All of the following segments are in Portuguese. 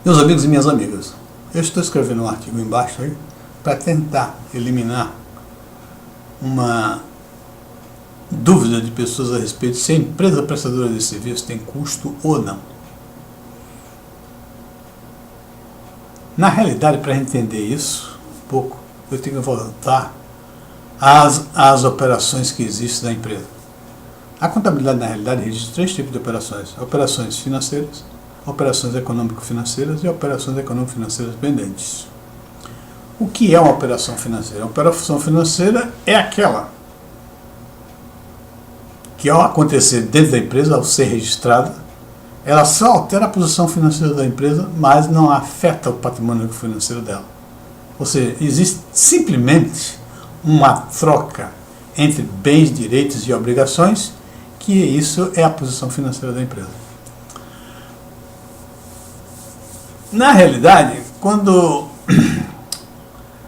Meus amigos e minhas amigas, eu estou escrevendo um artigo embaixo aí para tentar eliminar uma dúvida de pessoas a respeito de se a empresa prestadora de serviço tem custo ou não. Na realidade, para entender isso um pouco, eu tenho que voltar às operações que existem na empresa. A contabilidade, na realidade, registra três tipos de operações: operações financeiras, operações econômico-financeiras e operações econômico-financeiras pendentes. O que é uma operação financeira? A operação financeira é aquela que, ao acontecer dentro da empresa, ao ser registrada, ela só altera a posição financeira da empresa, mas não afeta o patrimônio financeiro dela. Ou seja, existe simplesmente uma troca entre bens, direitos e obrigações, que isso é a posição financeira da empresa. Na realidade, quando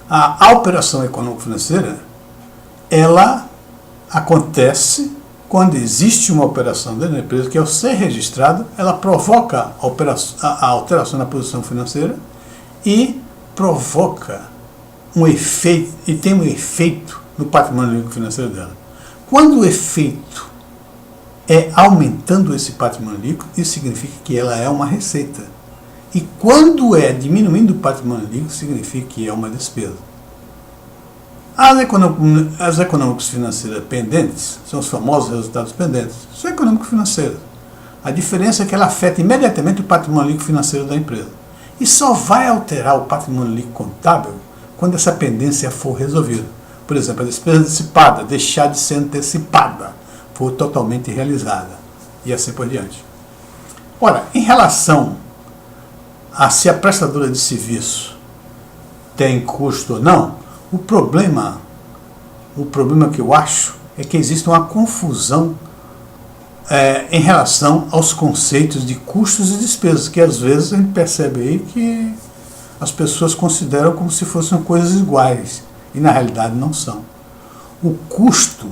a operação econômico-financeira, ela acontece quando existe uma operação dentro da empresa que, ao ser registrada, ela provoca a alteração na posição financeira e provoca um efeito, e tem um efeito no patrimônio financeiro dela. Quando o efeito é aumentando esse patrimônio líquido, isso significa que ela é uma receita. E quando é diminuindo o patrimônio líquido, significa que é uma despesa. As econômicas financeiras pendentes são os famosos resultados pendentes. São econômico-financeiras. A diferença é que ela afeta imediatamente o patrimônio líquido financeiro da empresa. E só vai alterar o patrimônio líquido contábil quando essa pendência for resolvida. Por exemplo, a despesa antecipada deixar de ser antecipada, for totalmente realizada, e assim por diante. Ora, em relação a se a prestadora de serviço tem custo ou não, o problema que eu acho é que existe uma confusão em relação aos conceitos de custos e despesas, que às vezes a gente percebe aí que as pessoas consideram como se fossem coisas iguais, e na realidade não são. O custo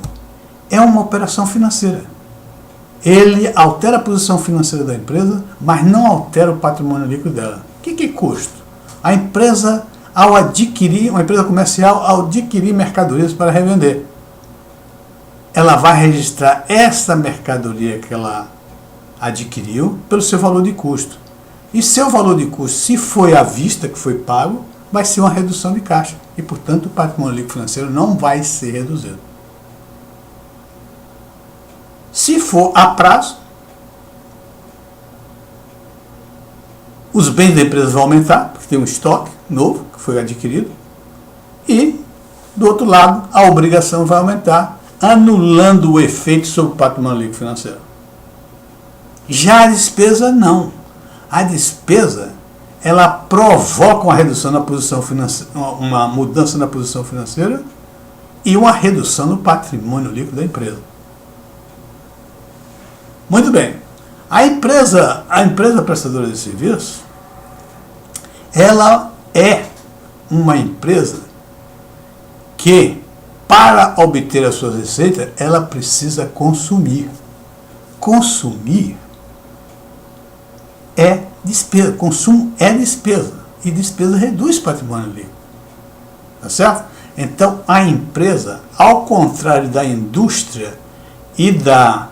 é uma operação financeira. Ele altera a posição financeira da empresa, mas não altera o patrimônio líquido dela. O que é custo? A empresa, uma empresa comercial, ao adquirir mercadorias para revender, ela vai registrar essa mercadoria que ela adquiriu pelo seu valor de custo. E seu valor de custo, se foi à vista, que foi pago, vai ser uma redução de caixa. E, portanto, o patrimônio líquido financeiro não vai ser reduzido. Se for a prazo, os bens da empresa vão aumentar, porque tem um estoque novo que foi adquirido, e, do outro lado, a obrigação vai aumentar, anulando o efeito sobre o patrimônio líquido financeiro. Já a despesa, não. A despesa, ela provoca uma redução na posição financeira, uma mudança na posição financeira e uma redução no patrimônio líquido da empresa. Muito bem. A empresa prestadora de serviço, ela é uma empresa que, para obter as suas receitas, ela precisa consumir. Consumir é despesa. Consumo é despesa. E despesa reduz patrimônio líquido. Tá certo? Então, a empresa, ao contrário da indústria e da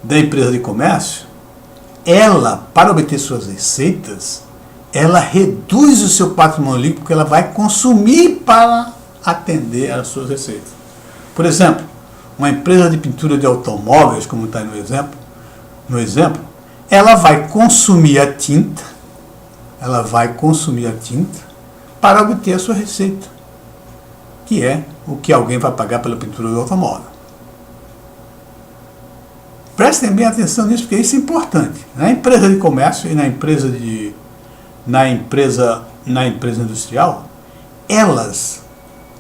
empresa de comércio, ela, para obter suas receitas, ela reduz o seu patrimônio líquido, porque ela vai consumir para atender às suas receitas. Por exemplo, uma empresa de pintura de automóveis, como está no exemplo, ela vai consumir a tinta, para obter a sua receita, que é o que alguém vai pagar pela pintura do automóvel. Prestem bem atenção nisso, porque isso é importante. Na empresa de comércio e na empresa industrial, elas,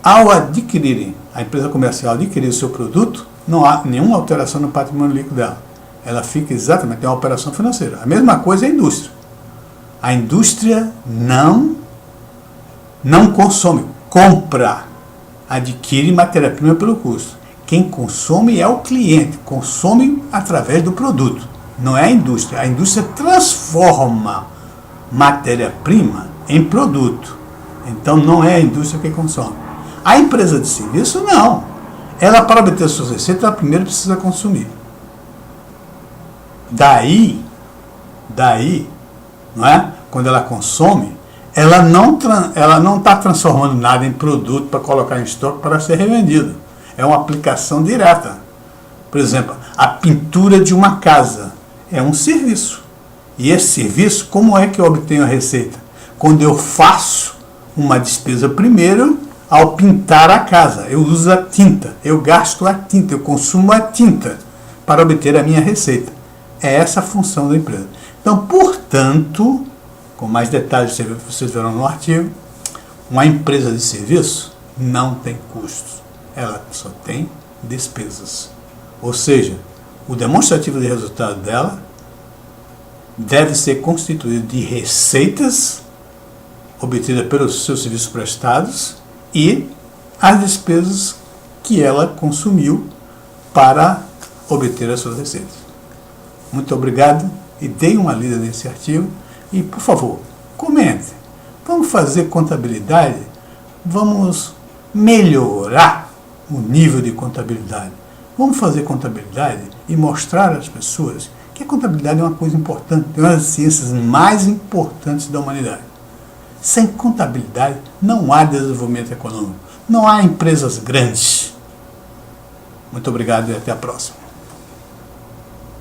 ao adquirirem, a empresa comercial adquirir o seu produto, não há nenhuma alteração no patrimônio líquido dela. Ela fica exatamente, é uma operação financeira. A mesma coisa é a indústria. A indústria não consome, compra, adquire matéria-prima pelo custo. Quem consome é o cliente, consome através do produto, não é a indústria. A indústria transforma matéria-prima em produto. Então não é a indústria que consome. A empresa de serviço não. Ela, para obter suas receitas, ela primeiro precisa consumir. Daí, não é? Quando ela consome, ela não está transformando nada em produto para colocar em estoque para ser revendido. É uma aplicação direta. Por exemplo, a pintura de uma casa é um serviço. E esse serviço, como é que eu obtenho a receita? Quando eu faço uma despesa primeiro, ao pintar a casa, eu uso a tinta, eu gasto a tinta, eu consumo a tinta para obter a minha receita. É essa a função da empresa. Então, portanto, com mais detalhes vocês verão no artigo, uma empresa de serviço não tem custos, ela só tem despesas. Ou seja, o demonstrativo de resultado dela deve ser constituído de receitas obtidas pelos seus serviços prestados e as despesas que ela consumiu para obter as suas receitas. Muito obrigado e deem uma lida nesse artigo e, por favor, comente. Vamos fazer contabilidade, vamos melhorar o nível de contabilidade. Vamos fazer contabilidade e mostrar às pessoas que a contabilidade é uma coisa importante, é uma das ciências mais importantes da humanidade. Sem contabilidade não há desenvolvimento econômico, não há empresas grandes. Muito obrigado e até a próxima.